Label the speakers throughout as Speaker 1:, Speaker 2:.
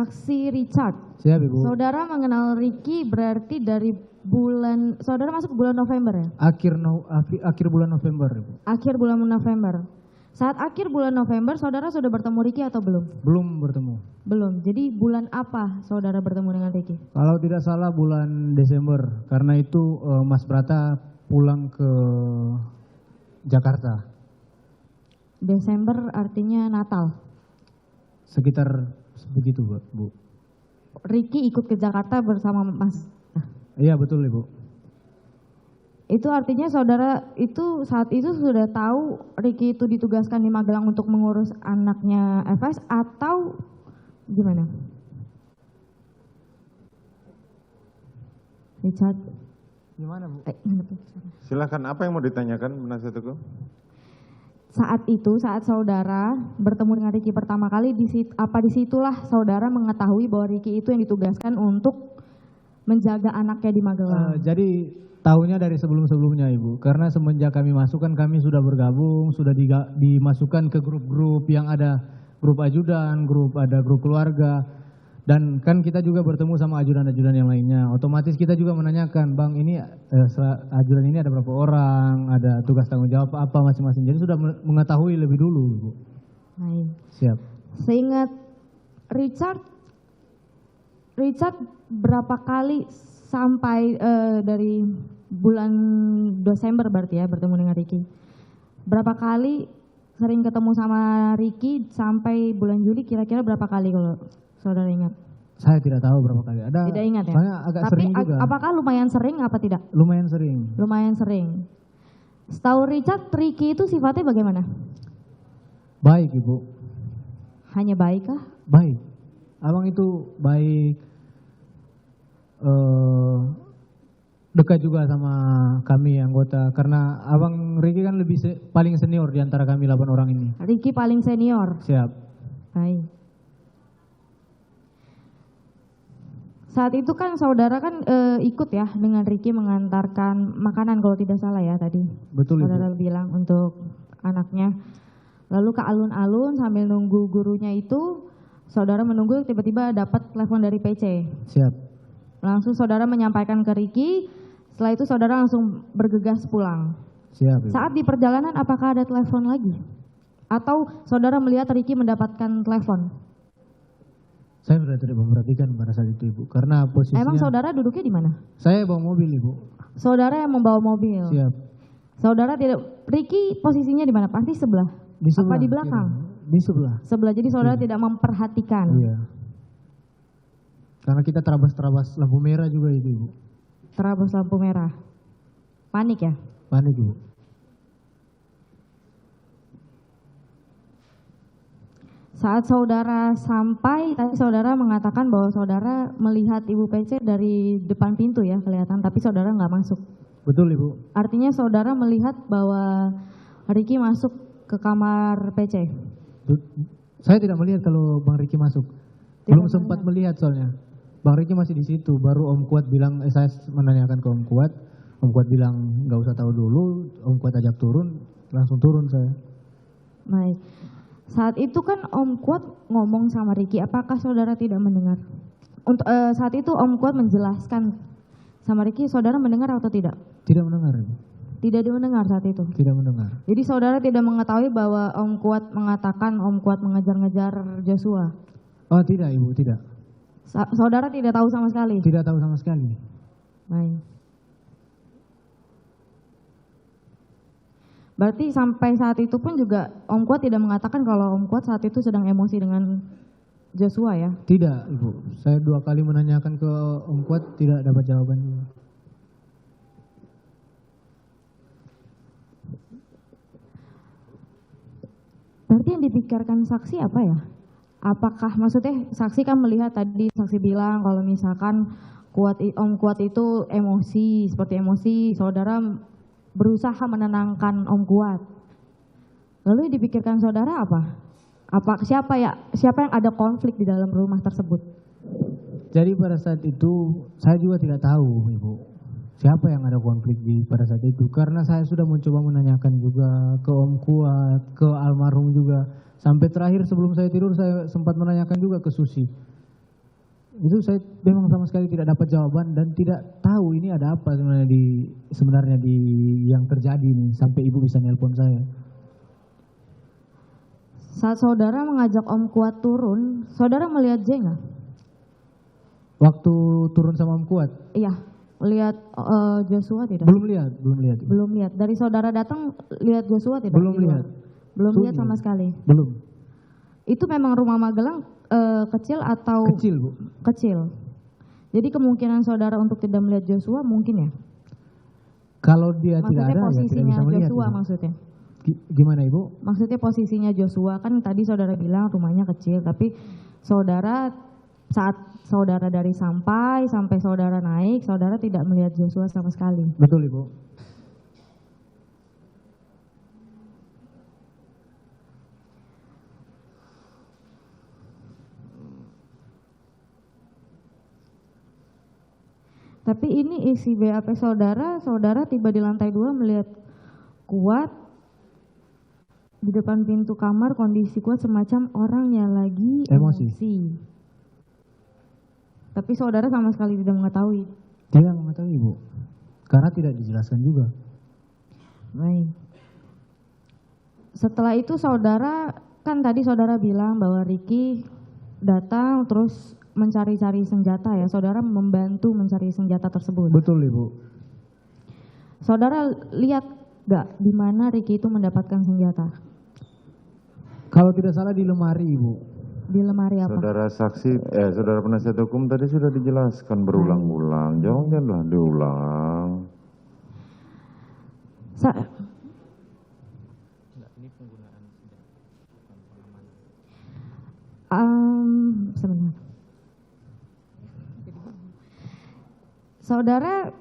Speaker 1: Saksi Richard.
Speaker 2: Siap, Ibu.
Speaker 1: Saudara mengenal Ricky berarti dari bulan, saudara masuk bulan November ya?
Speaker 2: Akhir bulan November, Ibu.
Speaker 1: Akhir bulan November. Saat akhir bulan November, saudara sudah bertemu Ricky atau belum?
Speaker 2: Belum bertemu.
Speaker 1: Belum. Jadi bulan apa saudara bertemu dengan Ricky?
Speaker 2: Kalau tidak salah bulan Desember, karena itu Mas Brata pulang ke Jakarta.
Speaker 1: Desember artinya Natal.
Speaker 2: Sekitar begitu, Bu.
Speaker 1: Ricky ikut ke Jakarta bersama Mas.
Speaker 2: Iya, betul, Ibu.
Speaker 1: Itu artinya saudara itu saat itu sudah tahu Ricky itu ditugaskan di Magelang untuk mengurus anaknya FS atau gimana? Richard.
Speaker 2: Gimana, Bu?
Speaker 3: Silakan, apa yang mau ditanyakan, penasihat hukum?
Speaker 1: Saat saudara bertemu dengan Ricky pertama kali, disitulah saudara mengetahui bahwa Ricky itu yang ditugaskan untuk menjaga anaknya di Magelang?
Speaker 2: Jadi tahunya dari sebelum-sebelumnya, Ibu. Karena semenjak kami masuk kan kami sudah bergabung, sudah dimasukkan ke grup-grup yang ada grup ajudan, grup keluarga. Dan kan kita juga bertemu sama ajudan-ajudan yang lainnya. Otomatis kita juga menanyakan, Bang, ini ajudan ini ada berapa orang, ada tugas tanggung jawab apa masing-masing. Jadi sudah mengetahui lebih dulu, Ibu.
Speaker 1: Baik.
Speaker 2: Siap.
Speaker 1: Seingat Richard berapa kali sampai dari bulan Desember berarti ya bertemu dengan Ricky. Berapa kali sering ketemu sama Ricky sampai bulan Juli, kira-kira berapa kali kalau saudara ingat?
Speaker 2: Saya tidak tahu berapa kali.
Speaker 1: Tidak ingat ya?
Speaker 2: Soalnya agak
Speaker 1: Tapi
Speaker 2: sering juga.
Speaker 1: Apakah lumayan sering apa tidak?
Speaker 2: Lumayan sering.
Speaker 1: Lumayan sering. Setahu Richard, Ricky itu sifatnya bagaimana?
Speaker 2: Baik, Ibu.
Speaker 1: Hanya baik kah?
Speaker 2: Baik. Abang itu baik, dekat juga sama kami anggota, karena Abang Ricky kan paling senior di antara kami 8 orang ini.
Speaker 1: Ricky paling senior.
Speaker 2: Siap.
Speaker 1: Baik. Saat itu kan saudara kan ikut ya dengan Ricky mengantarkan makanan kalau tidak salah ya tadi.
Speaker 2: Betul,
Speaker 1: saudara
Speaker 2: Ibu.
Speaker 1: bilang untuk anaknya. Lalu ke alun-alun sambil nunggu gurunya itu, saudara menunggu tiba-tiba dapat telepon dari PC.
Speaker 2: Siap.
Speaker 1: Langsung saudara menyampaikan ke Ricky, setelah itu saudara langsung bergegas pulang.
Speaker 2: Siap, Ibu.
Speaker 1: Saat di perjalanan apakah ada telepon lagi? Atau saudara melihat Ricky mendapatkan telepon?
Speaker 2: Saya sudah tidak memperhatikan pada saat itu, Ibu, karena posisinya.
Speaker 1: Emang saudara duduknya di mana?
Speaker 2: Saya bawa mobil, Ibu.
Speaker 1: Saudara yang membawa mobil.
Speaker 2: Siap.
Speaker 1: Saudara tidak, Ricky posisinya di mana? Pasti sebelah.
Speaker 2: Di sebelah.
Speaker 1: Apa di belakang?
Speaker 2: Di sebelah.
Speaker 1: Sebelah. Jadi saudara tidak memperhatikan.
Speaker 2: Iya. Karena kita terabas lampu merah juga itu, Ibu.
Speaker 1: Terabas lampu merah. Panik ya?
Speaker 2: Panik, Ibu.
Speaker 1: Saat saudara sampai, tadi saudara mengatakan bahwa saudara melihat Ibu PC dari depan pintu ya kelihatan, tapi saudara nggak masuk.
Speaker 2: Betul, Ibu.
Speaker 1: Artinya saudara melihat bahwa Ricky masuk ke kamar PC.
Speaker 2: Saya tidak melihat kalau Bang Ricky masuk. Belum sempat melihat soalnya. Bang Ricky masih di situ. Baru Om Kuat bilang, saya menanyakan ke Om Kuat. Om Kuat bilang nggak usah tahu dulu. Om Kuat ajak turun, langsung turun saya.
Speaker 1: Baik. Saat itu kan Om Kuat ngomong sama Ricky, apakah saudara tidak mendengar? Untuk saat itu Om Kuat menjelaskan sama Ricky, saudara mendengar atau tidak?
Speaker 2: Tidak mendengar, Ibu.
Speaker 1: Tidak mendengar saat itu? Tidak
Speaker 2: mendengar.
Speaker 1: Jadi saudara tidak mengetahui bahwa Om Kuat mengatakan Om Kuat mengejar-ngejar Joshua?
Speaker 2: Oh tidak, Ibu, tidak.
Speaker 1: Saudara tidak tahu sama sekali?
Speaker 2: Tidak tahu sama sekali.
Speaker 1: Baik. Berarti sampai saat itu pun juga Om Kuat tidak mengatakan kalau Om Kuat saat itu sedang emosi dengan Joshua ya?
Speaker 2: Tidak, Ibu. Saya 2 kali menanyakan ke Om Kuat, tidak dapat jawaban juga.
Speaker 1: Berarti yang dipikirkan saksi apa ya? Apakah maksudnya saksi kan melihat tadi, saksi bilang kalau misalkan Om Kuat itu emosi, seperti emosi, saudara berusaha menenangkan Om Kuat. Lalu yang dipikirkan saudara apa? Siapa yang ada konflik di dalam rumah tersebut?
Speaker 2: Jadi pada saat itu saya juga tidak tahu, Ibu, siapa yang ada konflik pada saat itu. Karena saya sudah mencoba menanyakan juga ke Om Kuat, ke almarhum juga. Sampai terakhir sebelum saya tidur saya sempat menanyakan juga ke Susi. Itu saya memang sama sekali tidak dapat jawaban dan tidak tahu ini ada apa sebenarnya di yang terjadi nih sampai ibu bisa nelpon saya.
Speaker 1: Saat saudara mengajak Om Kuat turun, saudara melihat J nggak?
Speaker 2: Waktu turun sama Om Kuat?
Speaker 1: Iya, lihat Joshua tidak?
Speaker 2: Belum lihat.
Speaker 1: Belum lihat. Dari saudara datang lihat Joshua tidak?
Speaker 2: Belum lihat.
Speaker 1: Belum lihat sama sekali?
Speaker 2: Belum.
Speaker 1: Itu memang rumah Magelang kecil atau?
Speaker 2: Kecil, Bu.
Speaker 1: Kecil. Jadi kemungkinan saudara untuk tidak melihat Joshua mungkin ya?
Speaker 2: Kalau dia
Speaker 1: maksudnya
Speaker 2: tidak ada,
Speaker 1: posisinya
Speaker 2: ya tidak bisa melihat.
Speaker 1: Joshua
Speaker 2: Ya.
Speaker 1: maksudnya?
Speaker 2: Gimana Ibu?
Speaker 1: Maksudnya posisinya Joshua, kan tadi saudara bilang rumahnya kecil, tapi saudara saat saudara dari sampai saudara naik, saudara tidak melihat Joshua sama sekali.
Speaker 2: Betul Ibu.
Speaker 1: Tapi ini isi BAP saudara tiba di lantai 2 melihat Kuat di depan pintu kamar, kondisi Kuat semacam orang yang lagi emosi. Tapi saudara sama sekali tidak mengetahui.
Speaker 2: Tidak mengetahui Ibu, karena tidak dijelaskan juga.
Speaker 1: Baik. Setelah itu saudara, kan tadi saudara bilang bahwa Ricky datang terus mencari-cari senjata ya, saudara membantu mencari senjata tersebut.
Speaker 2: Betul Ibu.
Speaker 1: Saudara lihat gak di mana Ricky itu mendapatkan senjata?
Speaker 2: Kalau tidak salah di lemari Ibu.
Speaker 1: Di lemari apa?
Speaker 3: Saudara penasihat hukum tadi sudah dijelaskan berulang-ulang, janganlah diulang.
Speaker 1: Sebentar. Saudara,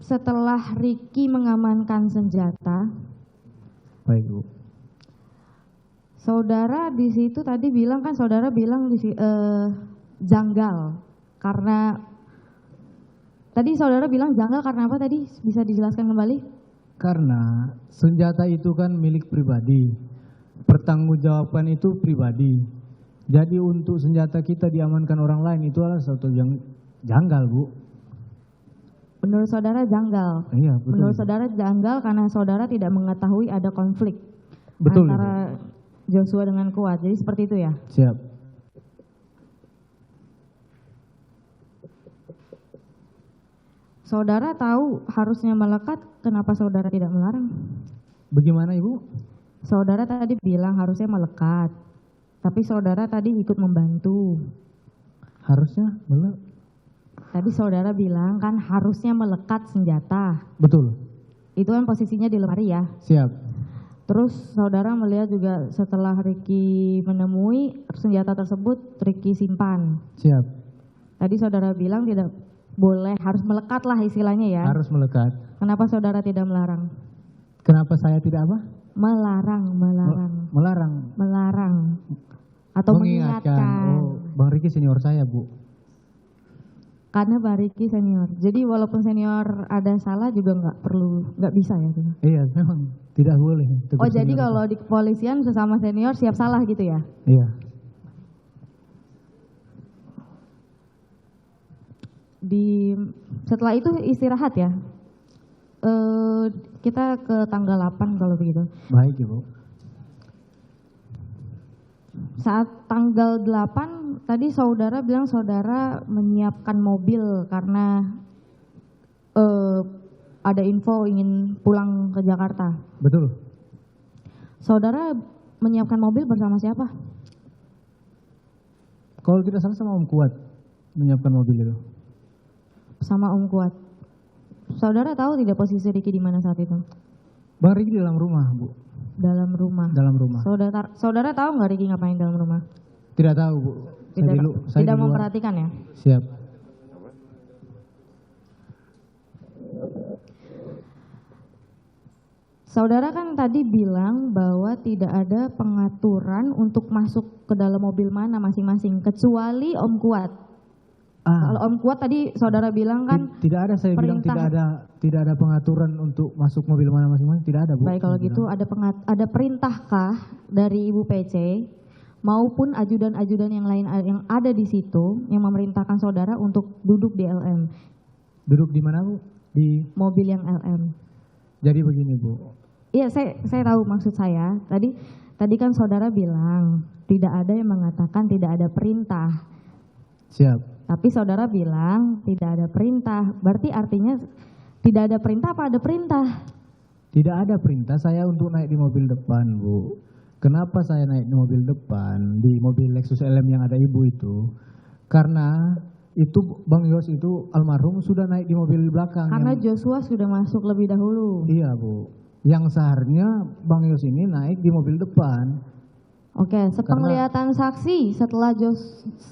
Speaker 1: setelah Ricky mengamankan senjata,
Speaker 2: baik Bu.
Speaker 1: Saudara di situ tadi bilang kan, saudara bilang janggal karena tadi saudara bilang janggal karena apa tadi? Bisa dijelaskan kembali?
Speaker 2: Karena senjata itu kan milik pribadi, pertanggungjawaban itu pribadi. Jadi untuk senjata kita diamankan orang lain itu adalah suatu yang janggal Bu.
Speaker 1: Menurut saudara janggal?
Speaker 2: Iya betul.
Speaker 1: Menurut saudara janggal karena saudara tidak mengetahui ada konflik
Speaker 2: betul,
Speaker 1: antara Joshua dengan Kuat. Jadi seperti itu ya?
Speaker 2: Siap.
Speaker 1: Saudara tahu harusnya melekat, kenapa saudara tidak melarang?
Speaker 2: Bagaimana Ibu?
Speaker 1: Saudara tadi bilang harusnya melekat, tapi saudara tadi ikut membantu.
Speaker 2: Harusnya
Speaker 1: Tadi saudara bilang kan harusnya melekat senjata.
Speaker 2: betul.
Speaker 1: Itu kan posisinya di lemari ya?
Speaker 2: Siap.
Speaker 1: Terus saudara melihat juga setelah Ricky menemui senjata tersebut, Ricky simpan.
Speaker 2: Siap.
Speaker 1: Tadi saudara bilang tidak boleh, harus melekat lah istilahnya ya?
Speaker 2: Harus melekat.
Speaker 1: Kenapa saudara tidak melarang?
Speaker 2: Kenapa saya tidak apa?
Speaker 1: Melarang. Melarang. Atau mengingatkan.
Speaker 2: Oh, Bang Ricky senior saya Bu.
Speaker 1: Karena Bang Ricky senior. Jadi walaupun senior ada salah juga nggak bisa ya? Gitu.
Speaker 2: Iya memang tidak boleh.
Speaker 1: Oh jadi kalau di kepolisian sesama senior siap salah gitu ya?
Speaker 2: Iya.
Speaker 1: Setelah itu istirahat ya? Kita ke tanggal 8 kalau begitu.
Speaker 2: Baik Ibu.
Speaker 1: Saat tanggal 8 tadi saudara bilang saudara menyiapkan mobil karena ada info ingin pulang ke Jakarta.
Speaker 2: Betul.
Speaker 1: Saudara menyiapkan mobil bersama siapa?
Speaker 2: Kalau tidak salah sama Om Kuat menyiapkan mobil itu.
Speaker 1: Sama Om Kuat. Saudara tahu tidak posisi Ricky di mana saat itu?
Speaker 2: Bang Ricky di dalam rumah Bu.
Speaker 1: Dalam rumah.
Speaker 2: Dalam rumah.
Speaker 1: Saudara tahu nggak Ricky ngapain dalam rumah?
Speaker 2: Tidak tahu Bu. Saya
Speaker 1: tidak
Speaker 2: di luar.
Speaker 1: memperhatikan ya?
Speaker 2: Siap.
Speaker 1: Saudara kan tadi bilang bahwa tidak ada pengaturan untuk masuk ke dalam mobil mana masing-masing kecuali Om Kuat. Kalau Om Kuat tadi saudara bilang kan
Speaker 2: tidak ada, saya bilang tidak ada pengaturan untuk masuk mobil mana masing-masing, tidak ada Bu.
Speaker 1: Baik kalau gitu ada perintahkah dari Ibu PC maupun ajudan-ajudan yang lain yang ada di situ yang memerintahkan saudara untuk duduk di LM,
Speaker 2: Duduk di mana, Bu? Di
Speaker 1: mobil yang LM.
Speaker 2: Jadi begini, Bu.
Speaker 1: Iya, saya tahu maksud saya. Tadi kan saudara bilang tidak ada yang mengatakan tidak ada perintah.
Speaker 2: Siap.
Speaker 1: Tapi saudara bilang tidak ada perintah. Berarti artinya tidak ada perintah apa ada perintah?
Speaker 2: Tidak ada perintah saya untuk naik di mobil depan, Bu. Kenapa saya naik di mobil depan, di mobil Lexus LM yang ada ibu itu? Karena itu Bang Yos itu almarhum sudah naik di mobil belakang.
Speaker 1: Karena Joshua sudah masuk lebih dahulu.
Speaker 2: Iya, Bu. Yang seharusnya Bang Yos ini naik di mobil depan.
Speaker 1: Oke, sepenglihatan saksi setelah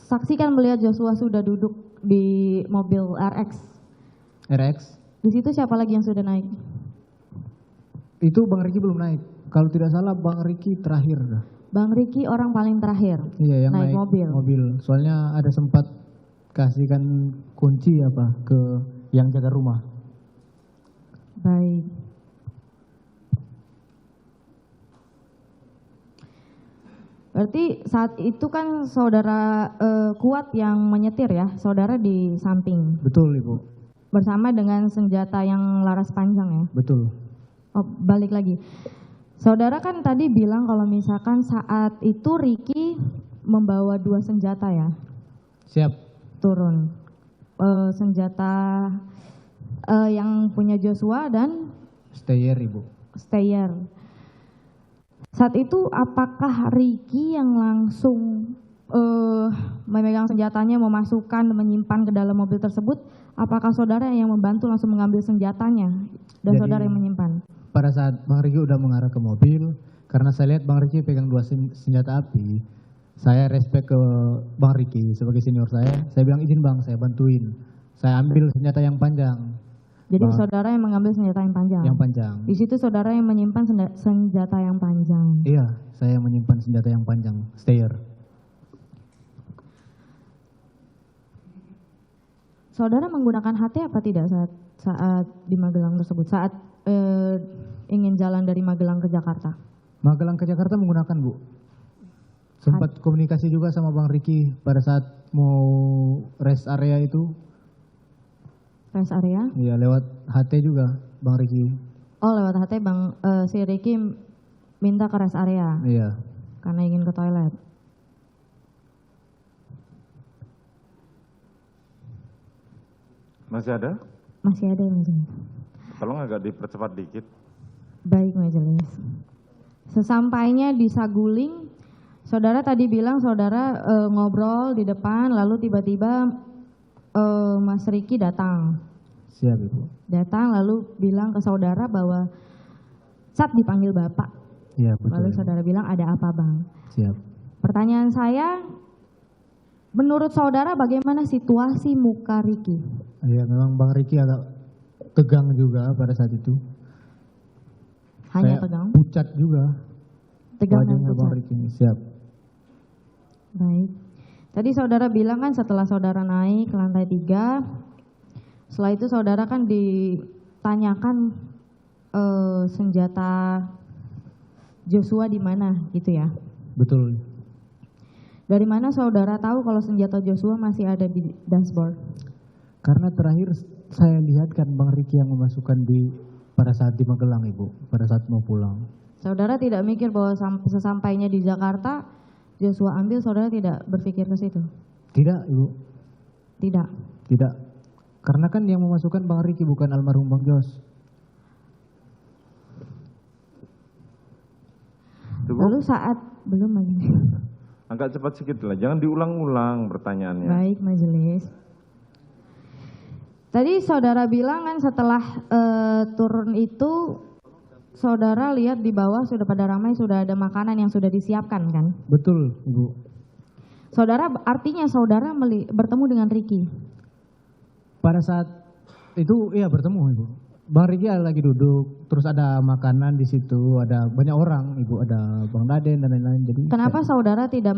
Speaker 1: saksi kan melihat Joshua sudah duduk di mobil RX.
Speaker 2: RX.
Speaker 1: Di situ siapa lagi yang sudah naik?
Speaker 2: Itu Bang Riki belum naik. Kalau tidak salah Bang Riki terakhir.
Speaker 1: Bang Riki orang paling terakhir.
Speaker 2: Iya, yang
Speaker 1: naik mobil.
Speaker 2: Soalnya ada sempat kasihkan kunci apa ke yang jaga rumah.
Speaker 1: Baik. Berarti saat itu kan saudara Kuat yang menyetir ya, saudara di samping.
Speaker 2: Betul, Ibu.
Speaker 1: Bersama dengan senjata yang laras panjang ya.
Speaker 2: Betul.
Speaker 1: Oh, balik lagi. Saudara kan tadi bilang kalau misalkan saat itu Riki membawa 2 senjata ya.
Speaker 2: Siap.
Speaker 1: Turun. Senjata yang punya Joshua dan
Speaker 2: Stayer, Ibu.
Speaker 1: Stayer. Saat itu apakah Riki yang langsung memegang senjatanya, memasukkan, menyimpan ke dalam mobil tersebut? Apakah saudara yang membantu langsung mengambil senjatanya dan
Speaker 2: Jadi,
Speaker 1: saudara yang menyimpan?
Speaker 2: Pada saat Bang Riki udah mengarah ke mobil, karena saya lihat Bang Riki pegang 2 senjata api, saya respect ke Bang Riki sebagai senior saya bilang izin Bang, saya bantuin. Saya ambil senjata yang panjang.
Speaker 1: Jadi saudara yang mengambil senjata yang panjang?
Speaker 2: Yang panjang.
Speaker 1: Di situ saudara yang menyimpan senjata yang panjang?
Speaker 2: Iya, saya menyimpan senjata yang panjang, Stayer.
Speaker 1: Saudara menggunakan HT apa tidak saat di Magelang tersebut? Saat ingin jalan dari Magelang ke Jakarta?
Speaker 2: Magelang ke Jakarta menggunakan, Bu. Sempat komunikasi juga sama Bang Riki pada saat mau rest area itu.
Speaker 1: Rest area?
Speaker 2: Iya, lewat HT juga Bang Riki.
Speaker 1: Oh, lewat HT si Riki minta ke rest area?
Speaker 2: Iya.
Speaker 1: Karena ingin ke toilet?
Speaker 3: Masih ada?
Speaker 1: Masih ada ya, Majelis.
Speaker 3: Tolong agak dipercepat dikit.
Speaker 1: Baik, Majelis. Sesampainya di Saguling, saudara tadi bilang saudara ngobrol di depan, lalu tiba-tiba Mas Riki datang.
Speaker 2: Siap, Ibu.
Speaker 1: Datang lalu bilang ke saudara bahwa saat dipanggil Bapak.
Speaker 2: Iya, betul.
Speaker 1: Lalu saudara bilang ada apa, Bang?
Speaker 2: Siap.
Speaker 1: Pertanyaan saya, menurut saudara bagaimana situasi muka Riki?
Speaker 2: Iya, memang Bang Riki agak tegang juga pada saat itu.
Speaker 1: Hanya
Speaker 2: Kayak
Speaker 1: tegang?
Speaker 2: pucat juga.
Speaker 1: Tegang dan
Speaker 2: Wajahnya Bang
Speaker 1: pucat.
Speaker 2: Riki. Siap.
Speaker 1: Baik. Tadi saudara bilang kan setelah saudara naik ke lantai 3, setelah itu saudara kan ditanyakan senjata Joshua di mana gitu ya?
Speaker 2: Betul.
Speaker 1: Dari mana saudara tahu kalau senjata Joshua masih ada di dashboard?
Speaker 2: Karena terakhir saya lihat kan Bang Riki yang memasukkan pada saat di Magelang, Ibu, pada saat mau pulang.
Speaker 1: Saudara tidak mikir bahwa sesampainya di Jakarta Joshua ambil, saudara tidak berpikir ke situ?
Speaker 2: Tidak, Ibu.
Speaker 1: Tidak.
Speaker 2: Tidak. Karena kan yang memasukkan Bang Riki bukan almarhum Bang Jos.
Speaker 1: Lalu saat belum lagi.
Speaker 3: Agak cepat sedikit lah, jangan diulang-ulang pertanyaannya.
Speaker 1: Baik, majelis. Tadi saudara bilang kan setelah turun itu saudara lihat di bawah sudah pada ramai, sudah ada makanan yang sudah disiapkan kan?
Speaker 2: Betul, Ibu.
Speaker 1: Saudara, artinya saudara bertemu dengan Riki?
Speaker 2: Pada saat itu iya bertemu, Ibu. Bang Riki lagi duduk, terus ada makanan di situ, ada banyak orang, Ibu, ada Bang Daden dan lain-lain. Jadi
Speaker 1: kenapa saudara tidak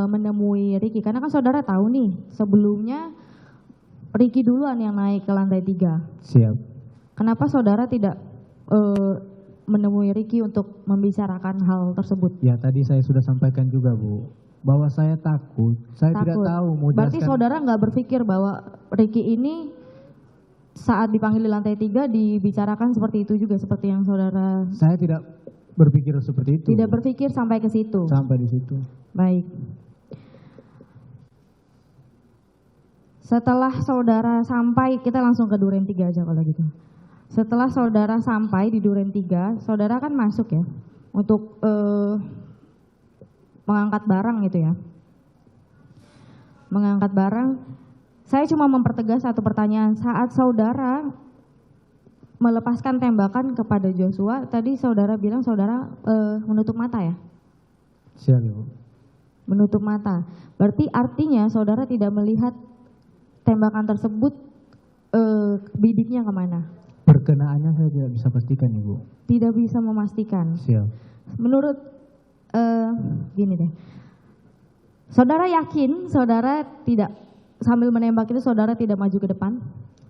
Speaker 1: menemui Riki? Karena kan saudara tahu nih, sebelumnya Riki duluan yang naik ke lantai 3.
Speaker 2: Siap.
Speaker 1: Kenapa saudara tidak menemui Riki untuk membicarakan hal tersebut?
Speaker 2: Ya tadi saya sudah sampaikan juga, Bu. Bahwa saya takut, saya tidak
Speaker 1: Takut.
Speaker 2: tahu mau
Speaker 1: Berarti
Speaker 2: jelaskan.
Speaker 1: saudara nggak berpikir bahwa Ricky ini saat dipanggil di lantai 3 dibicarakan seperti itu juga, seperti yang saudara
Speaker 2: Saya tidak berpikir seperti itu.
Speaker 1: tidak berpikir sampai ke situ.
Speaker 2: Sampai di situ.
Speaker 1: Baik. Setelah saudara sampai, kita langsung ke Duren 3 aja kalau gitu. Setelah saudara sampai di Duren 3, saudara kan masuk ya untuk mengangkat barang gitu ya. Mengangkat barang. Saya cuma mempertegas satu pertanyaan. Saat saudara melepaskan tembakan kepada Joshua, tadi saudara bilang saudara menutup mata ya?
Speaker 2: Siap, Ibu.
Speaker 1: Menutup mata. Berarti artinya saudara tidak melihat tembakan tersebut bibitnya kemana?
Speaker 2: Perkenaannya saya tidak bisa pastikan, Ibu.
Speaker 1: Tidak bisa memastikan.
Speaker 2: Siap.
Speaker 1: Menurut gini deh, saudara yakin saudara tidak sambil menembak itu saudara tidak maju ke depan?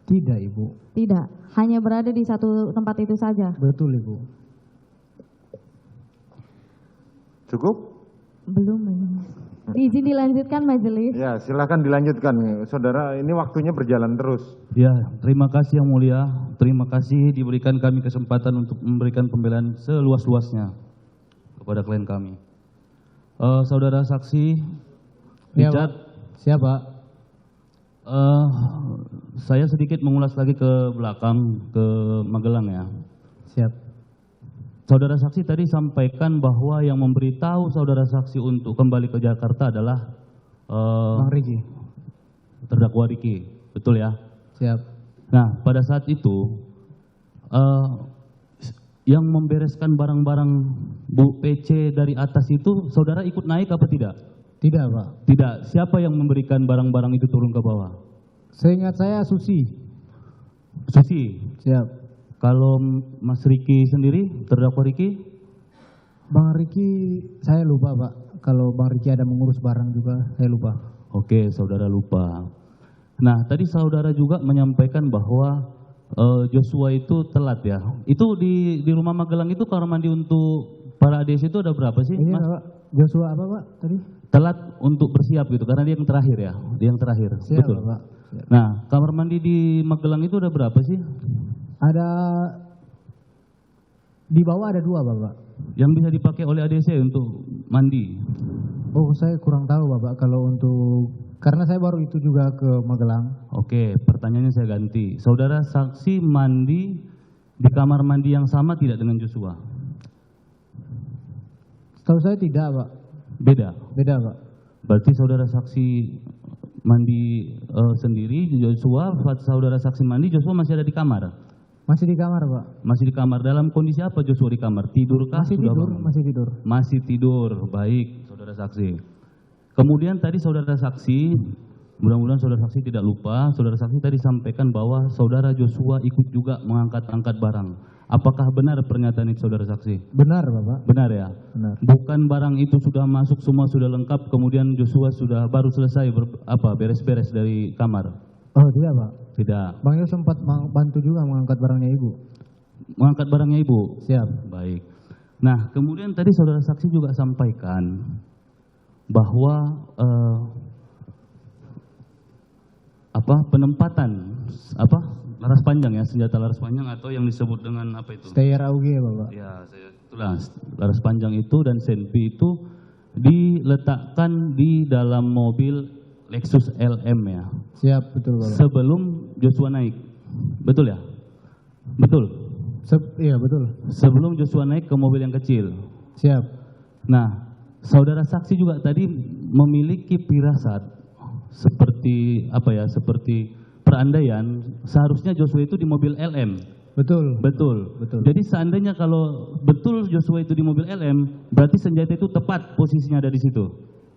Speaker 2: Tidak, Ibu.
Speaker 1: Tidak, hanya berada di satu tempat itu saja.
Speaker 2: Betul, Ibu.
Speaker 3: Cukup?
Speaker 1: Belum. Izin dilanjutkan majelis.
Speaker 3: Ya, silakan dilanjutkan. Saudara, ini waktunya berjalan terus.
Speaker 4: Ya, terima kasih yang mulia. Terima kasih diberikan kami kesempatan untuk memberikan pembelaan seluas-luasnya kepada klien kami. Saudara saksi
Speaker 2: Ya,
Speaker 4: Richard,
Speaker 2: Pak. Siapa?
Speaker 4: saya sedikit mengulas lagi ke belakang, ke Magelang ya.
Speaker 2: Siap.
Speaker 4: Saudara saksi tadi sampaikan bahwa yang memberitahu saudara saksi untuk kembali ke Jakarta adalah
Speaker 2: Bang Riki.
Speaker 4: terdakwa Ricky, betul ya?
Speaker 2: Siap.
Speaker 4: Nah, pada saat itu yang membereskan barang-barang Bu PC dari atas itu saudara ikut naik apa tidak?
Speaker 2: Tidak, Pak.
Speaker 4: Tidak. Siapa yang memberikan barang-barang itu turun ke bawah?
Speaker 2: Seingat saya Susi.
Speaker 4: Susi.
Speaker 2: Siap.
Speaker 4: Kalau Mas Riki sendiri, terdakwa Riki?
Speaker 2: Bang Riki saya lupa, Pak. Kalau Bang Riki ada mengurus barang juga, saya lupa.
Speaker 4: Oke, saudara lupa. Nah, tadi saudara juga menyampaikan bahwa Joshua itu telat ya. Itu di rumah Magelang itu kamar mandi untuk para ADS itu ada berapa sih,
Speaker 2: Ini
Speaker 4: Mas?
Speaker 2: Pak, Joshua apa, Pak, tadi?
Speaker 4: Telat untuk bersiap gitu, karena dia yang terakhir ya. Dia yang terakhir,
Speaker 2: Siap,
Speaker 4: betul.
Speaker 2: Pak. Siap.
Speaker 4: Nah, kamar mandi di Magelang itu ada berapa sih?
Speaker 2: Ada di bawah ada 2, Bapak.
Speaker 4: Yang bisa dipakai oleh ADC untuk mandi?
Speaker 2: Oh, saya kurang tahu, Bapak, kalau untuk karena saya baru itu juga ke Magelang.
Speaker 4: Oke, pertanyaannya saya ganti. Saudara saksi mandi di kamar mandi yang sama tidak dengan Joshua?
Speaker 2: Setahu saya tidak, Pak.
Speaker 4: Beda.
Speaker 2: Beda, Pak.
Speaker 4: Berarti saudara saksi mandi sendiri, Joshua, saudara saksi mandi, Joshua masih ada di kamar?
Speaker 2: Masih di kamar, Pak.
Speaker 4: Masih di kamar. Dalam kondisi apa Joshua di kamar? Tidurkah?
Speaker 2: Masih
Speaker 4: Sudah
Speaker 2: tidur,
Speaker 4: bangun?
Speaker 2: masih tidur.
Speaker 4: Masih tidur. Baik, saudara saksi. Kemudian tadi saudara saksi, mudah-mudahan saudara saksi tidak lupa, saudara saksi tadi sampaikan bahwa saudara Joshua ikut juga mengangkat-angkat barang. Apakah benar pernyataan itu saudara saksi?
Speaker 2: Benar, Bapak.
Speaker 4: Benar ya?
Speaker 2: Benar.
Speaker 4: Bukan barang itu sudah masuk semua sudah lengkap, kemudian Joshua sudah baru selesai beres-beres dari kamar?
Speaker 2: Oh, tidak, Pak.
Speaker 4: Tidak.
Speaker 2: Bang Yos sempat bantu juga mengangkat barangnya Ibu.
Speaker 4: Mengangkat barangnya Ibu?
Speaker 2: Siap.
Speaker 4: Baik. Nah, kemudian tadi saudara saksi juga sampaikan bahwa penempatan laras panjang ya, senjata laras panjang atau yang disebut dengan apa itu?
Speaker 2: Stayer AUG ya, Bapak.
Speaker 4: Ya, itulah laras panjang itu dan senpi itu diletakkan di dalam mobil Lexus LM ya.
Speaker 2: Siap, betul, Bapak.
Speaker 4: Sebelum Joshua naik. Betul ya? Betul.
Speaker 2: Iya, betul.
Speaker 4: Sebelum Joshua naik ke mobil yang kecil.
Speaker 2: Siap.
Speaker 4: Nah, saudara saksi juga tadi memiliki firasat seperti seperti perandaian seharusnya Joshua itu di mobil LM.
Speaker 2: Betul.
Speaker 4: Betul.
Speaker 2: Betul.
Speaker 4: Jadi seandainya kalau betul Joshua itu di mobil LM, berarti senjata itu tepat posisinya ada di situ.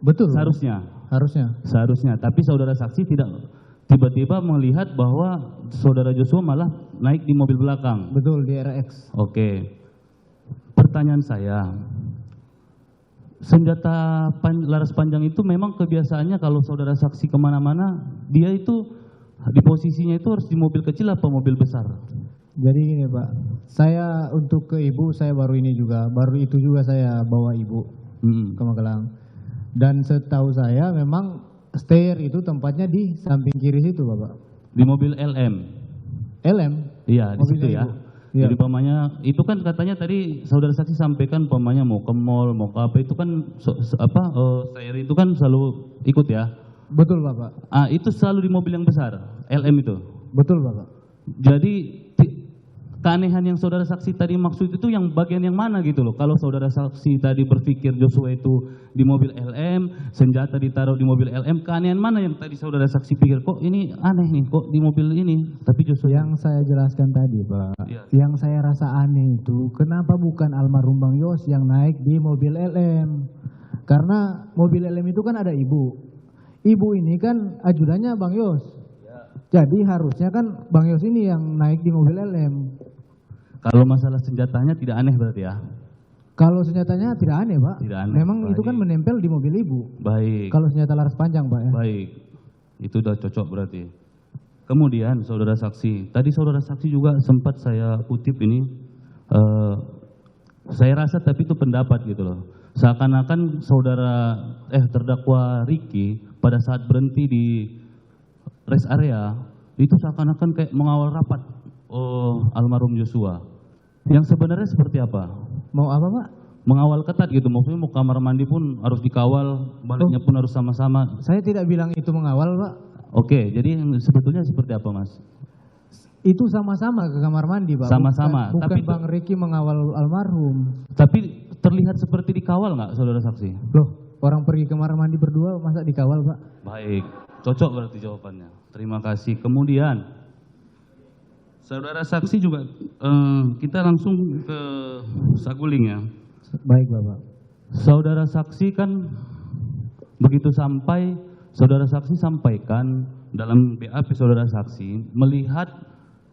Speaker 2: Betul.
Speaker 4: Seharusnya. Seharusnya. Tapi saudara saksi tidak tiba-tiba melihat bahwa saudara Joshua malah naik di mobil belakang.
Speaker 2: Betul, di RX.
Speaker 4: Oke. Pertanyaan saya, senjata laras panjang itu memang kebiasaannya kalau saudara saksi kemana-mana, dia itu di posisinya itu harus di mobil kecil apa mobil besar?
Speaker 2: Jadi gini, Pak, saya untuk ke Ibu, saya baru itu juga saya bawa Ibu ke Magelang. Dan setahu saya memang stair itu tempatnya di samping kiri situ, Bapak.
Speaker 4: Di mobil LM.
Speaker 2: LM?
Speaker 4: Iya, di situ
Speaker 2: Mobilnya
Speaker 4: ya.
Speaker 2: Ibu. Iya.
Speaker 4: Jadi umpamanya itu kan katanya tadi saudara saksi sampaikan umpamanya mau ke mall, mau ke apa itu kan stair itu kan selalu ikut ya.
Speaker 2: Betul, Bapak.
Speaker 4: Itu selalu di mobil yang besar, LM itu.
Speaker 2: Betul, Bapak.
Speaker 4: Jadi keanehan yang saudara saksi tadi maksud itu yang bagian yang mana gitu loh. Kalau saudara saksi tadi berpikir Joshua itu di mobil LM, senjata ditaruh di mobil LM, keanehan mana yang tadi saudara saksi pikir kok ini aneh nih, kok di mobil ini, tapi Joshua
Speaker 2: Yang saya jelaskan tadi, Pak,
Speaker 4: Iya.
Speaker 2: yang saya rasa aneh itu, kenapa bukan almarhum Bang Yos yang naik di mobil LM? Karena mobil LM itu kan ada ibu. Ibu ini kan ajudannya Bang Yos. Jadi harusnya kan Bang Yos ini yang naik di mobil LM.
Speaker 4: kalau masalah senjatanya tidak aneh berarti ya.
Speaker 2: Kalau senjatanya tidak aneh, Pak.
Speaker 4: Tidak aneh.
Speaker 2: Memang itu kan
Speaker 4: Baik.
Speaker 2: menempel di mobil ibu.
Speaker 4: Baik.
Speaker 2: Kalau senjata laras panjang, Pak ya.
Speaker 4: Baik, itu udah cocok berarti. Kemudian saudara saksi, tadi saudara saksi juga sempat saya kutip ini, saya rasa tapi itu pendapat gitu loh. Seakan-akan terdakwa Ricky pada saat berhenti di rest area itu seakan-akan kayak mengawal rapat almarhum Joshua. Yang sebenarnya seperti apa?
Speaker 2: Mau apa, Pak?
Speaker 4: Mengawal ketat gitu, maksudnya mau kamar mandi pun harus dikawal, baliknya pun harus sama-sama.
Speaker 2: Saya tidak bilang itu mengawal, Pak.
Speaker 4: Oke, jadi sebetulnya seperti apa, Mas?
Speaker 2: Itu sama-sama ke kamar mandi, Pak.
Speaker 4: Sama-sama,
Speaker 2: Bukan
Speaker 4: tapi
Speaker 2: Bang Ricky mengawal almarhum.
Speaker 4: Tapi terlihat seperti dikawal nggak, saudara saksi?
Speaker 2: Loh, orang pergi ke kamar mandi berdua masa dikawal, Pak?
Speaker 4: Baik, cocok berarti jawabannya. Terima kasih. Kemudian, saudara saksi juga, kita langsung ke Saguling ya.
Speaker 2: Baik, Bapak.
Speaker 4: Saudara saksi kan begitu sampai, saudara saksi sampaikan dalam BAP saudara saksi melihat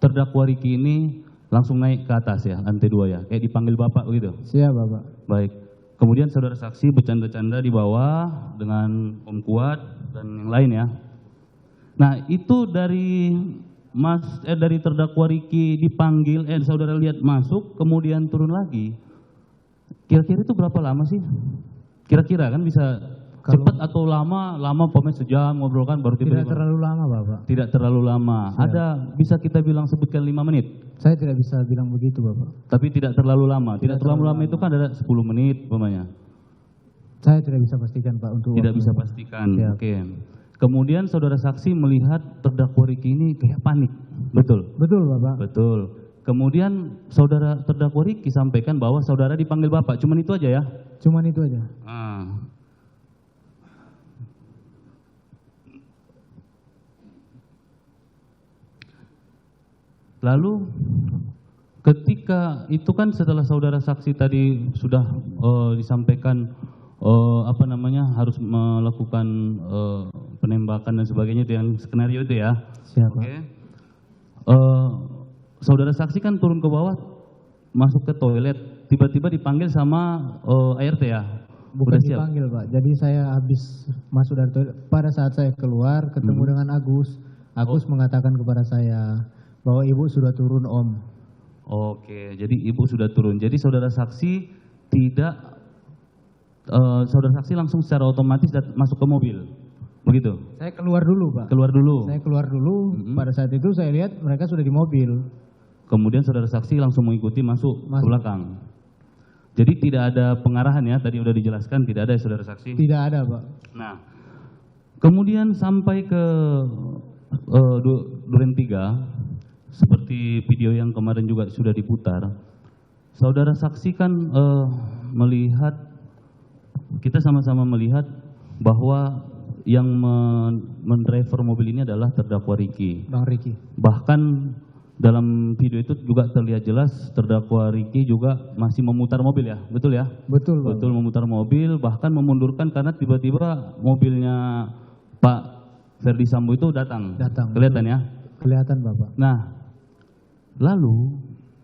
Speaker 4: terdakwa Ricky ini langsung naik ke atas ya, lantai 2 ya, kayak dipanggil Bapak begitu.
Speaker 2: Siap, Bapak.
Speaker 4: Baik. Kemudian saudara saksi bercanda-canda di bawah dengan Om Kuat dan yang lain ya. Nah, itu dari dari terdakwa Ricky dipanggil, saudara lihat masuk, kemudian turun lagi. Kira-kira itu berapa lama sih? Kira-kira kan bisa cepat atau lama pokoknya sejam ngobrol kan baru tiba-tiba.
Speaker 2: Tidak terlalu lama, Bapak.
Speaker 4: Tidak terlalu lama.
Speaker 2: Siap.
Speaker 4: Ada bisa kita bilang sebutkan 5 menit.
Speaker 2: Saya tidak bisa bilang begitu, Bapak.
Speaker 4: Tapi tidak terlalu lama. Tidak terlalu lama itu kan ada 10 menit umpamanya.
Speaker 2: Saya tidak bisa pastikan, Pak, untuk
Speaker 4: Tidak
Speaker 2: waktu.
Speaker 4: bisa pastikan.
Speaker 2: Siap.
Speaker 4: Oke. Kemudian saudara saksi melihat terdakwa Ricky ini kayak panik. Betul.
Speaker 2: Betul, Bapak.
Speaker 4: Betul. Kemudian saudara terdakwa Ricky sampaikan bahwa saudara dipanggil Bapak. Cuman itu aja ya.
Speaker 2: Cuman itu aja.
Speaker 4: Lalu ketika itu kan setelah saudara saksi tadi sudah disampaikan harus melakukan penembakan dan sebagainya, itu yang skenario itu ya.
Speaker 2: Siap, Pak.
Speaker 4: Oke. Saudara saksi kan turun ke bawah masuk ke toilet, tiba-tiba dipanggil sama ART ya.
Speaker 2: Bukan
Speaker 4: Udah siap?
Speaker 2: dipanggil, Pak. Jadi saya habis masuk dari toilet. Pada saat saya keluar ketemu dengan Agus. Agus mengatakan kepada saya bahwa ibu sudah turun, Om.
Speaker 4: Oke, jadi ibu sudah turun. Jadi saudara saksi tidak, saudara saksi langsung secara otomatis masuk ke mobil, begitu?
Speaker 2: Saya keluar dulu, Pak.
Speaker 4: Keluar dulu.
Speaker 2: Saya keluar dulu. Pada saat itu saya lihat mereka sudah di mobil.
Speaker 4: Kemudian saudara saksi langsung mengikuti masuk ke belakang. Jadi tidak ada pengarahan ya, tadi sudah dijelaskan tidak ada ya saudara saksi?
Speaker 2: Tidak ada, Pak.
Speaker 4: Nah, kemudian sampai ke Duren 3, seperti video yang kemarin juga sudah diputar, saudara saksi kan melihat, kita sama-sama melihat bahwa yang mendriver mobil ini adalah terdakwa Ricky.
Speaker 2: Bang Ricky.
Speaker 4: Bahkan dalam video itu juga terlihat jelas terdakwa Ricky juga masih memutar mobil ya, betul ya?
Speaker 2: Betul, Pak.
Speaker 4: Betul, memutar mobil, bahkan memundurkan karena tiba-tiba mobilnya Pak Ferdi Sambo itu datang. Kelihatan ya?
Speaker 2: Kelihatan, Bapak.
Speaker 4: Nah, lalu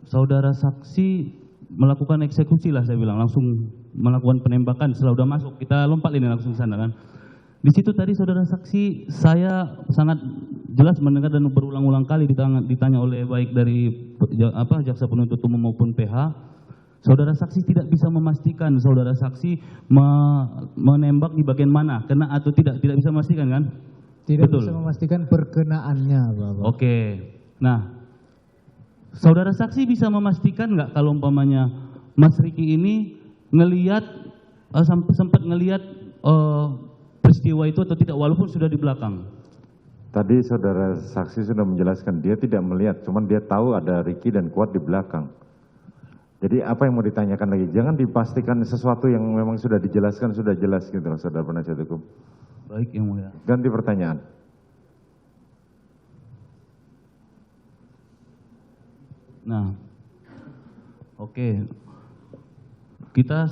Speaker 4: saudara saksi melakukan eksekusi lah saya bilang, langsung melakukan penembakan setelah udah masuk. Kita lompat ini langsung ke sana kan. Di situ tadi saudara saksi, saya sangat jelas mendengar dan berulang-ulang kali ditanya oleh baik dari jaksa penuntut umum maupun PH. Saudara saksi tidak bisa memastikan saudara saksi menembak di bagian mana, kena atau tidak bisa memastikan kan?
Speaker 2: Tidak
Speaker 4: Betul.
Speaker 2: bisa memastikan perkenaannya, Bapak.
Speaker 4: Oke. Nah, saudara saksi bisa memastikan nggak kalau umpamanya Mas Riki ini ngelihat sempat ngelihat peristiwa itu atau tidak, walaupun sudah di belakang?
Speaker 3: Tadi saudara saksi sudah menjelaskan dia tidak melihat, cuman dia tahu ada Riki dan Kuat di belakang. Jadi apa yang mau ditanyakan lagi? Jangan dipastikan sesuatu yang memang sudah dijelaskan, sudah jelas gitu loh, saudara penasihat hukum.
Speaker 4: Baik, yang mulia.
Speaker 3: Ganti pertanyaan.
Speaker 4: Nah, oke. Kita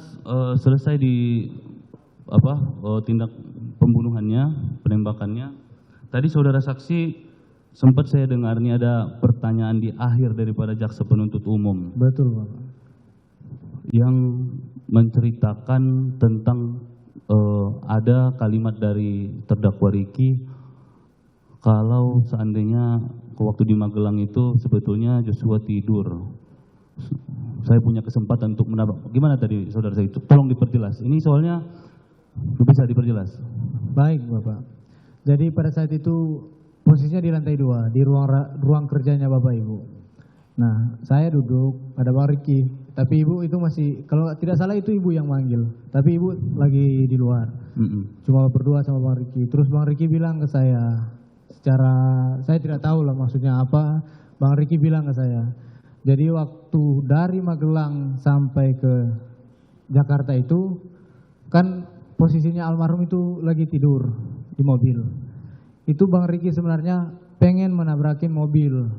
Speaker 4: selesai di tindak pembunuhannya, penembakannya. Tadi saudara saksi sempat saya dengar ini ada pertanyaan di akhir daripada jaksa penuntut umum
Speaker 2: Betul, Bapak.
Speaker 4: yang menceritakan tentang ada kalimat dari terdakwa Riki kalau seandainya waktu di Magelang itu sebetulnya Joshua tidur. Saya punya kesempatan untuk menabrak. Gimana tadi saudara saya itu? Tolong diperjelas. Ini soalnya bisa diperjelas.
Speaker 2: Baik, Bapak. Jadi pada saat itu posisinya di lantai 2, di ruang kerjanya Bapak Ibu. Nah, saya duduk, ada Bang Riki, tapi Ibu itu masih, kalau tidak salah itu Ibu yang manggil, tapi Ibu lagi di luar. Cuma berdua sama Bang Riki. Terus Bang Riki bilang ke saya, secara, saya tidak tahu lah maksudnya apa, Bang Riki bilang ke saya, jadi waktu dari Magelang sampai ke Jakarta itu, kan posisinya almarhum itu lagi tidur di mobil. Itu Bang Riki sebenarnya pengen menabrakin mobil.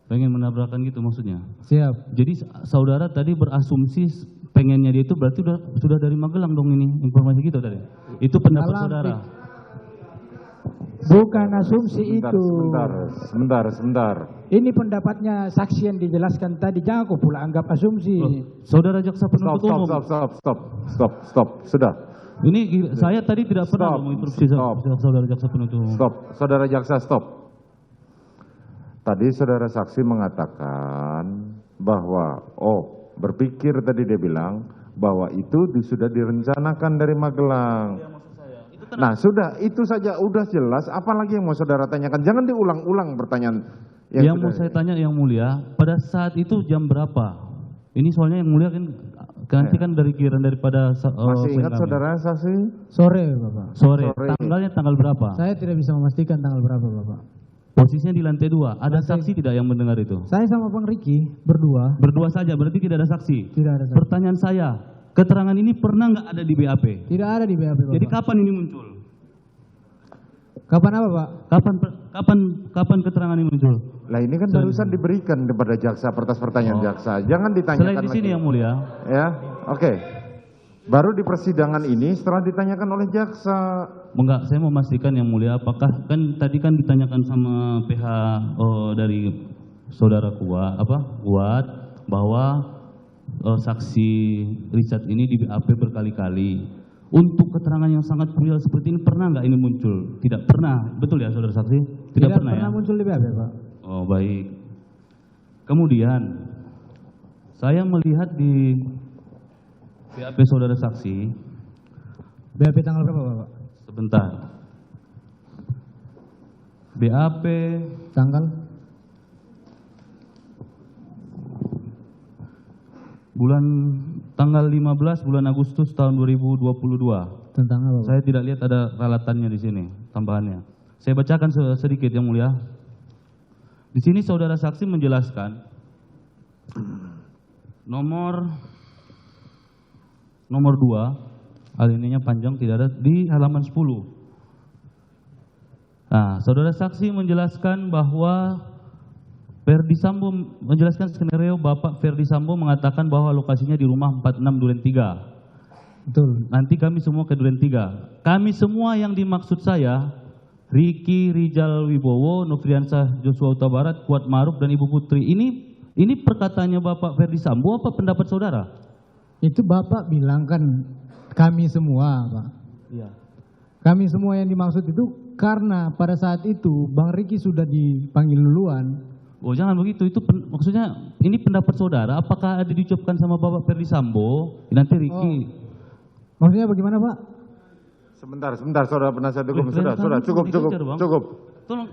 Speaker 4: Pengen menabrakan gitu maksudnya?
Speaker 2: Siap.
Speaker 4: Jadi saudara tadi berasumsi pengennya dia itu berarti sudah dari Magelang dong ini, informasi gitu tadi. Itu pendapat saudara.
Speaker 5: Bukan asumsi itu.
Speaker 3: Sebentar.
Speaker 5: Ini pendapatnya saksi yang dijelaskan tadi, jangan kau pula anggap asumsi.
Speaker 4: Saudara jaksa penuntut umum.
Speaker 3: Stop. Sudah.
Speaker 4: Ini saya tadi tidak pernah menginterupsi saudara jaksa penuntut umum.
Speaker 3: Saudara jaksa, stop. Tadi saudara saksi mengatakan bahwa, berpikir tadi dia bilang bahwa itu sudah direncanakan dari Magelang. Nah sudah, itu saja udah jelas, apalagi yang mau saudara tanyakan? Jangan diulang-ulang pertanyaan.
Speaker 4: Yang mau saya tanya yang mulia, pada saat itu jam berapa? Ini soalnya yang mulia kan nanti kan dari kiran daripada
Speaker 3: masih ingat saudara saksi?
Speaker 2: Sore, Bapak.
Speaker 4: Sore. Tanggalnya tanggal berapa?
Speaker 2: Saya tidak bisa memastikan tanggal berapa, Bapak.
Speaker 4: Posisinya di lantai 2. Ada saksi tidak yang mendengar itu?
Speaker 2: Saya sama Bang Riki berdua.
Speaker 4: Berdua saja, berarti tidak ada saksi?
Speaker 2: Tidak ada saksi.
Speaker 4: Pertanyaan saya, keterangan ini pernah nggak ada di BAP?
Speaker 2: Tidak ada di BAP, Bapak.
Speaker 4: Jadi kapan ini muncul?
Speaker 2: Kapan apa, Pak?
Speaker 4: Kapan keterangan ini muncul?
Speaker 3: Lah ini kan barusan diberikan kepada jaksa atas pertanyaan jaksa. Jangan ditanyakan
Speaker 4: Selain di sini
Speaker 3: lagi.
Speaker 4: yang mulia.
Speaker 3: Ya, oke. Baru di persidangan ini setelah ditanyakan oleh jaksa.
Speaker 4: Enggak, saya mau memastikan yang mulia, apakah kan tadi kan ditanyakan sama pihak dari saudara Kuat bahwa saksi Richard ini di BAP berkali-kali. Untuk keterangan yang sangat real seperti ini pernah nggak ini muncul? Tidak pernah, betul ya saudara saksi? Tidak pernah ya?
Speaker 2: muncul di BAP, Pak.
Speaker 4: Oh baik. Kemudian saya melihat di BAP saudara saksi.
Speaker 2: BAP tanggal berapa, Bapak?
Speaker 4: Sebentar. BAP
Speaker 2: Tanggal?
Speaker 4: tanggal 15 bulan Agustus tahun 2022.
Speaker 2: Tentang apa, Pak?
Speaker 4: Saya tidak lihat ada ralatannya di sini, tambahannya. Saya bacakan sedikit yang mulia. Di sini saudara saksi menjelaskan nomor 2, alineinya panjang tidak ada di halaman 10. Nah, saudara saksi menjelaskan bahwa Ferdi Sambo menjelaskan skenario Bapak Ferdi Sambo mengatakan bahwa lokasinya di rumah 46 Duren 3.
Speaker 2: Betul.
Speaker 4: Nanti kami semua ke Duren 3. Kami semua yang dimaksud saya, Riki Rijal Wibowo, Nofriansah Joshua Huta Barat, Kuat Maruf dan Ibu Putri. Ini perkataannya Bapak Ferdi Sambo apa pendapat saudara?
Speaker 2: Itu Bapak bilang kan kami semua, Pak.
Speaker 4: Iya.
Speaker 2: Kami semua yang dimaksud itu karena pada saat itu Bang Riki sudah dipanggil duluan
Speaker 4: Oh jangan begitu, itu maksudnya ini pendapat saudara, apakah ada diucapkan sama Bapak Ferdi Sambo, nanti Ricky.
Speaker 2: Maksudnya bagaimana Pak?
Speaker 3: Sebentar, saudara penasihat hukum. Sudah, cukup.
Speaker 4: Tolong.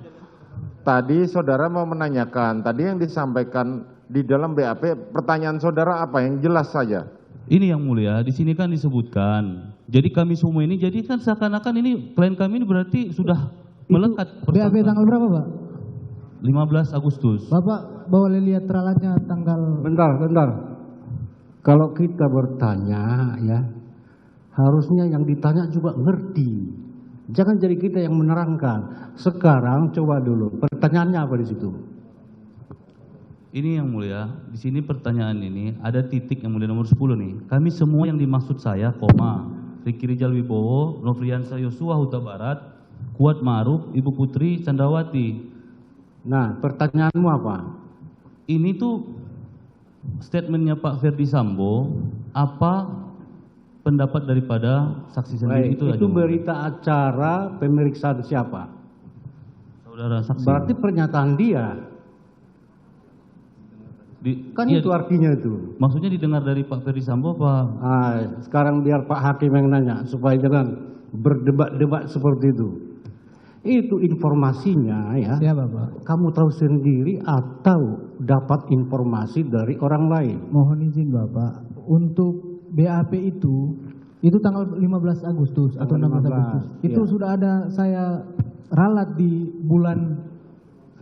Speaker 3: Tadi saudara mau menanyakan, tadi yang disampaikan di dalam BAP, pertanyaan saudara apa yang jelas saja?
Speaker 4: Ini yang mulia, di sini kan disebutkan. Jadi kami semua ini, jadi kan seakan-akan ini klien kami ini berarti sudah melekat.
Speaker 2: BAP tanggal berapa Pak?
Speaker 4: 15 Agustus.
Speaker 2: Bapak boleh lihat ralatnya tanggal.
Speaker 5: Bentar. Kalau kita bertanya ya, harusnya yang ditanya juga ngerti. Jangan jadi kita yang menerangkan. Sekarang coba dulu, pertanyaannya apa di situ?
Speaker 4: Ini yang mulia, di sini pertanyaan ini ada titik yang mulia nomor 10 nih. Kami semua yang dimaksud saya, Ricky Rijal Wibowo, Nofriansah Yosua Huta Barat, Kuat Ma'ruf, Ibu Putri Candrawati.
Speaker 5: Nah, pertanyaanmu apa?
Speaker 4: Ini tuh statementnya Pak Ferdi Sambo, apa pendapat daripada saksi sendiri itu?
Speaker 5: Itu berita acara pemeriksaan siapa?
Speaker 4: Saudara saksi.
Speaker 5: Berarti pernyataan dia. Kan itu artinya itu.
Speaker 4: Maksudnya didengar dari Pak Ferdi Sambo apa?
Speaker 5: Sekarang biar Pak Hakim yang nanya, supaya jangan berdebat-debat seperti itu. Itu informasinya ya.
Speaker 2: Siapa Pak?
Speaker 5: Kamu tahu sendiri atau dapat informasi dari orang lain?
Speaker 2: Mohon izin Bapak, untuk BAP itu tanggal 15 Agustus atau 16 Agustus. Itu sudah ada saya ralat di bulan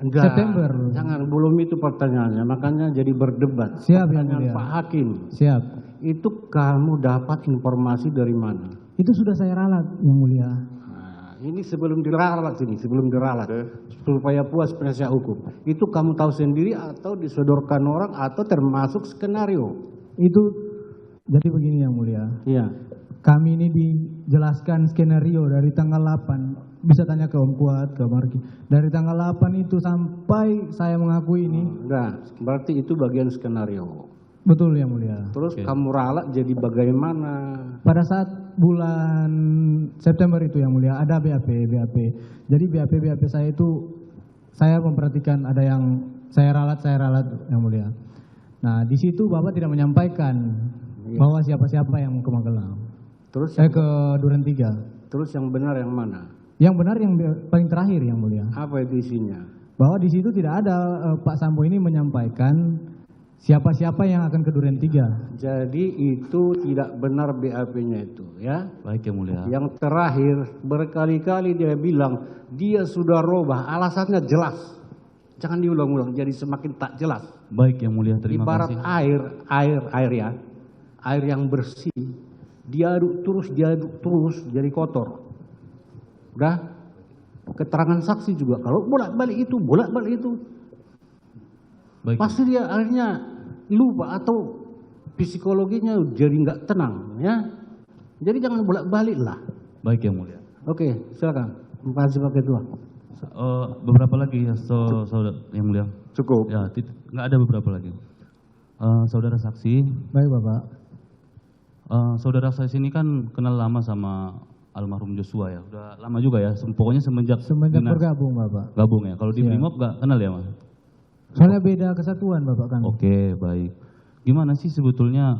Speaker 2: September.
Speaker 5: Jangan, belum itu pertanyaannya, makanya jadi berdebat.
Speaker 2: Siap yang mulia.
Speaker 5: Pak Hakim.
Speaker 2: Siap.
Speaker 5: Itu kamu dapat informasi dari mana?
Speaker 2: Itu sudah saya ralat yang mulia.
Speaker 5: Ini sebelum diralat supaya puas penasihat hukum. Itu kamu tahu sendiri atau disodorkan orang atau termasuk skenario?
Speaker 2: Itu jadi begini yang mulia.
Speaker 5: Iya.
Speaker 2: Kami ini dijelaskan skenario dari tanggal 8. Bisa tanya ke Om Kuat, ke Marki. Dari tanggal 8 itu sampai saya mengakui ini.
Speaker 5: Enggak, berarti itu bagian skenario.
Speaker 2: Betul yang mulia.
Speaker 5: Terus kamu ralat jadi bagaimana?
Speaker 2: Pada saat bulan September itu yang mulia ada BAP. Jadi BAP saya itu saya memperhatikan ada yang saya ralat yang mulia. Nah di situ Bapak tidak menyampaikan bahwa siapa-siapa yang ke Magelang.
Speaker 5: Terus
Speaker 2: ke Duren 3.
Speaker 5: Terus yang benar yang mana?
Speaker 2: Yang benar yang paling terakhir yang mulia.
Speaker 5: Apa itu isinya?
Speaker 2: Bahwa di situ tidak ada Pak Sambo ini menyampaikan siapa-siapa yang akan ke Duren 3.
Speaker 5: Jadi itu tidak benar BAP-nya itu ya.
Speaker 4: Baik yang mulia.
Speaker 5: Yang terakhir berkali-kali dia bilang dia sudah robah, alasannya jelas. Jangan diulang-ulang jadi semakin tak jelas.
Speaker 4: Baik yang mulia, terima
Speaker 5: Ibarat
Speaker 4: kasih.
Speaker 5: air ya. Air yang bersih diaduk terus jadi kotor. Udah? Keterangan saksi juga kalau bolak-balik itu.
Speaker 4: Baik.
Speaker 5: Pasti dia akhirnya lupa atau psikologinya jadi nggak tenang ya. Jadi jangan bolak-balik lah.
Speaker 4: Baik yang mulia.
Speaker 5: Oke, silakan. Terima kasih Pak Ketua.
Speaker 4: Beberapa lagi ya, saudara yang mulia.
Speaker 3: Cukup.
Speaker 4: Ya, nggak ada beberapa lagi. Saudara saksi.
Speaker 2: Baik Bapak.
Speaker 4: Saudara saksi ini kan kenal lama sama almarhum Joshua ya. Udah lama juga ya. Pokoknya semenjak dinas
Speaker 2: bergabung Bapak.
Speaker 4: Gabung ya. Kalau di Brimob nggak kenal ya Mas?
Speaker 2: Soalnya beda kesatuan Bapak kan.
Speaker 4: Oke, baik. Gimana sih sebetulnya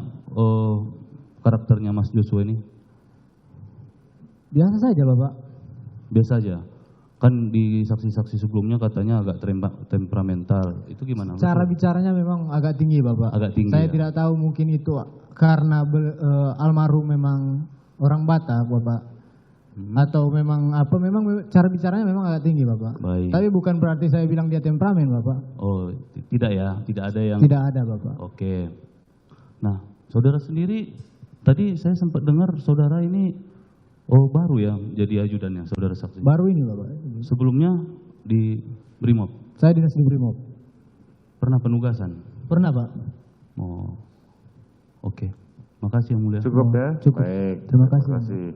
Speaker 4: karakternya Mas Joshua ini?
Speaker 2: Biasa saja Bapak.
Speaker 4: Biasa aja. Kan di saksi-saksi sebelumnya katanya agak temperamental. Itu gimana?
Speaker 2: Cara bicaranya memang agak tinggi Bapak.
Speaker 4: Agak tinggi.
Speaker 2: Saya
Speaker 4: ya?
Speaker 2: tidak tahu mungkin itu karena almarhum memang orang Batak Bapak. Atau memang cara bicaranya memang agak tinggi Bapak.
Speaker 4: Baik.
Speaker 2: Tapi bukan berarti saya bilang dia temperamen Bapak.
Speaker 4: Oh, tidak ya. Tidak ada yang.
Speaker 2: Tidak ada Bapak.
Speaker 4: Oke. Nah, saudara sendiri tadi saya sempat dengar saudara ini baru ya jadi ajudannya saudara saksi.
Speaker 2: Baru ini Bapak.
Speaker 4: Sebelumnya di Brimob.
Speaker 2: Saya dinas di Brimob.
Speaker 4: Pernah penugasan?
Speaker 2: Pernah Pak.
Speaker 4: Oh. Oke. Makasih yang mulia.
Speaker 3: Cukup ya?
Speaker 2: Cukup.
Speaker 3: Baik.
Speaker 2: Terima kasih.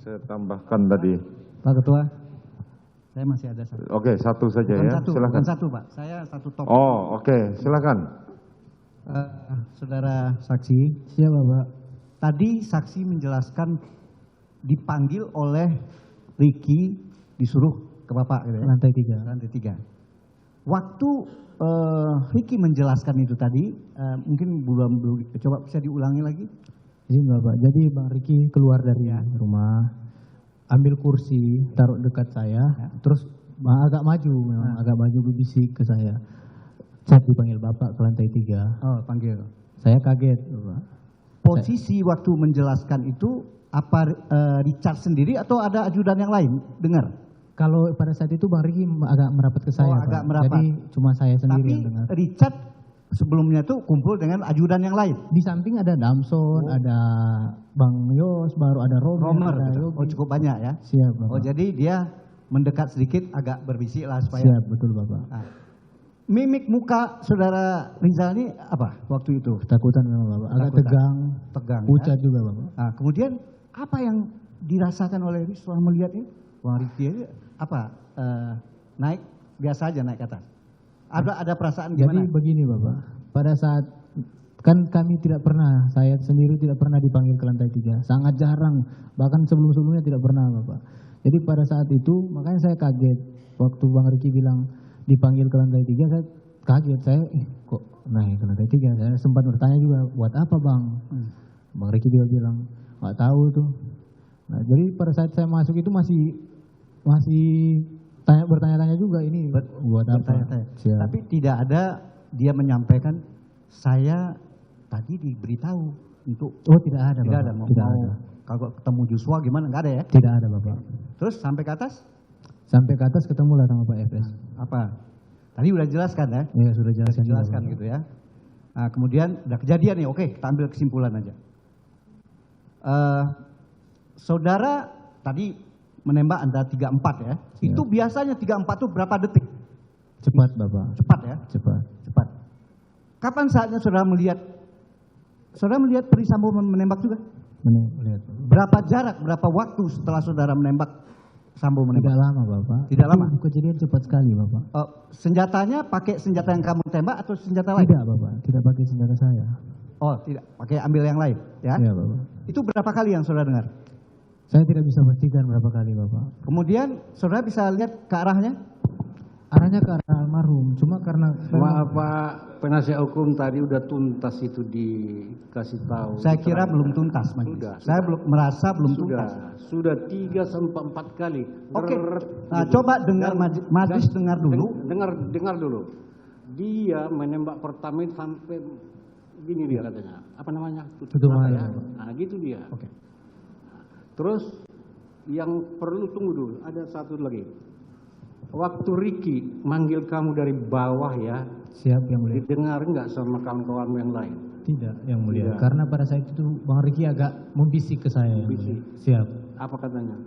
Speaker 3: Saya tambahkan tadi.
Speaker 6: Pak Ketua, saya masih ada satu.
Speaker 3: Oke, satu saja ya. Silakan.
Speaker 6: Bukan satu Pak, saya satu topik.
Speaker 3: Oh, oke, silakan.
Speaker 6: Saudara saksi,
Speaker 2: Siapa Pak?
Speaker 6: tadi saksi menjelaskan dipanggil oleh Ricky disuruh ke Bapak gitu ya?
Speaker 2: Lantai 3.
Speaker 6: Lantai 3. Waktu Ricky menjelaskan itu tadi, mungkin belum coba bisa diulangi lagi?
Speaker 2: Izin Bapak, jadi Bang Riki keluar dari rumah, ambil kursi, taruh dekat saya, terus agak maju, memang agak maju berbisik ke saya. Saya dipanggil Bapak ke lantai 3.
Speaker 6: Oh, panggil.
Speaker 2: Saya kaget, Bapak.
Speaker 6: Posisi waktu menjelaskan itu, apa Richard sendiri atau ada ajudan yang lain? Dengar?
Speaker 2: Kalau pada saat itu Bang Riki agak merapat ke saya,
Speaker 6: agak
Speaker 2: Pak.
Speaker 6: merapat.
Speaker 2: Jadi cuma saya sendiri
Speaker 6: Tapi
Speaker 2: yang dengar.
Speaker 6: Richard sebelumnya itu kumpul dengan ajudan yang lain.
Speaker 2: Di samping ada Damson, ada Bang Yos, baru ada Romer, ada
Speaker 6: gitu.
Speaker 2: Yogi.
Speaker 6: Oh, cukup banyak ya.
Speaker 2: Siap, Bapak.
Speaker 6: Oh, jadi dia mendekat sedikit, agak berbisik lah supaya.
Speaker 2: Siap, betul Bapak.
Speaker 6: Nah, mimik muka saudara Rizal ini apa waktu itu?
Speaker 2: Ketakutan memang Bapak, agak
Speaker 6: Ketakutan.
Speaker 2: tegang,
Speaker 6: Tegang.
Speaker 2: pucat
Speaker 6: Ya?
Speaker 2: juga Bapak.
Speaker 6: Nah, kemudian apa yang dirasakan oleh Riz setelah melihat ini? Bang Riki ini apa? Naik biasa aja naik ke atas. Ada perasaan
Speaker 2: Jadi
Speaker 6: gimana?
Speaker 2: begini Bapak, pada saat kan kami tidak pernah, saya sendiri tidak pernah dipanggil ke lantai 3, sangat jarang, bahkan sebelum-sebelumnya tidak pernah Bapak. Jadi pada saat itu makanya saya kaget waktu Bang Riki bilang dipanggil ke lantai 3, saya kaget, saya kok naik ke lantai 3, saya sempat bertanya juga, buat apa Bang? Bang Riki juga bilang, nggak tahu tuh. Nah jadi pada saat saya masuk itu masih bertanya-tanya juga ini buat apa?
Speaker 6: Bertanya-tanya.
Speaker 2: Siap.
Speaker 6: Tapi tidak ada dia menyampaikan saya tadi diberitahu untuk
Speaker 2: Tidak ada
Speaker 6: tidak
Speaker 2: Bapak.
Speaker 6: ada
Speaker 2: Tidak
Speaker 6: mau
Speaker 2: ada.
Speaker 6: kalau ketemu Joshua gimana nggak ada ya?
Speaker 2: Tidak ada Bapak.
Speaker 6: Terus sampai ke atas
Speaker 2: Sampai ke atas ketemu lah sama Pak FS.
Speaker 6: apa? Tadi udah jelaskan ya?
Speaker 2: Ya sudah jelaskan juga,
Speaker 6: Jelaskan
Speaker 2: Bapak.
Speaker 6: gitu ya. Nah, kemudian udah kejadian nih, oke kita ambil kesimpulan aja. Saudara tadi menembak Anda 34 ya. Itu biasanya 34 itu berapa detik?
Speaker 2: Cepat Bapak.
Speaker 6: Cepat ya?
Speaker 2: Cepat.
Speaker 6: Cepat. Kapan saatnya saudara melihat Ferry Sambo menembak juga?
Speaker 2: Lihat.
Speaker 6: Berapa jarak, berapa waktu setelah saudara menembak Sambo
Speaker 2: Tidak
Speaker 6: menembak?
Speaker 2: lama Bapak.
Speaker 6: Tidak
Speaker 2: Itu
Speaker 6: lama?
Speaker 2: Kejadian cepat sekali Bapak.
Speaker 6: Senjatanya pakai senjata yang kamu tembak atau senjata lain?
Speaker 2: Tidak Bapak. Tidak pakai senjata saya.
Speaker 6: Oh tidak, pakai ambil yang lain ya?
Speaker 2: Iya Bapak.
Speaker 6: Itu berapa kali yang saudara dengar?
Speaker 2: Saya tidak bisa pastikan berapa kali Bapak.
Speaker 6: Kemudian saudara bisa lihat ke arahnya?
Speaker 2: Arahnya ke arah almarhum. Cuma karena
Speaker 5: Maaf Pak, penasihat hukum tadi udah tuntas itu dikasih tahu.
Speaker 6: Saya kira belum tuntas majelis. Saya belum merasa belum tuntas.
Speaker 5: Sudah 3 sampai 4 kali.
Speaker 6: Oke. Nah, coba dengar majelis dengar dulu.
Speaker 5: Dengar dulu. Dia menembak pertama itu sampai gini dia katanya. Apa namanya?
Speaker 2: Tutup mata,
Speaker 5: ya.
Speaker 2: Pak.
Speaker 5: Nah, gitu dia.
Speaker 6: Oke.
Speaker 5: Terus yang perlu tunggu dulu, ada satu lagi. Waktu Ricky manggil kamu dari bawah ya,
Speaker 2: siap yang mulia.
Speaker 5: didengar nggak sama kawan-kawanmu yang lain?
Speaker 2: Tidak yang mulia.
Speaker 5: Tidak.
Speaker 2: Karena pada saat itu Bang Riki agak membisik ke saya. Yang mulia. Siap.
Speaker 5: Apa katanya?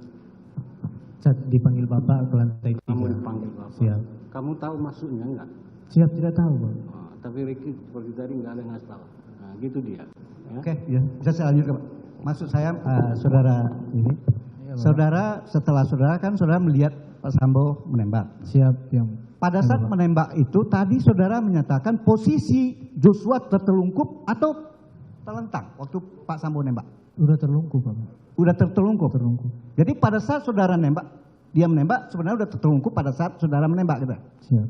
Speaker 2: Saat dipanggil Bapak ke lantai 3.
Speaker 5: Kamu dipanggil Bapak.
Speaker 2: Siap.
Speaker 5: Kamu tahu maksudnya nggak?
Speaker 2: Siap tidak tahu Bang.
Speaker 5: Oh, tapi Ricky seperti tadi nggak ada yang ngasih tahu. Nah, gitu dia. Ya.
Speaker 6: Oke, ya. Bisa saya lanjutkan, Pak. Maksud saya saudara ini, saudara setelah saudara kan saudara melihat Pak Sambo menembak.
Speaker 2: Siap yang.
Speaker 6: Pada saat menembak itu tadi saudara menyatakan posisi Joshua tertelungkup atau terlentang waktu Pak Sambo nembak.
Speaker 2: Udah terlungkup Bapak.
Speaker 6: Udah tertelungkup.
Speaker 2: Terlungkup.
Speaker 6: Jadi pada saat saudara nembak, dia menembak sebenarnya udah tertelungkup pada saat saudara menembak gitu.
Speaker 2: Siap.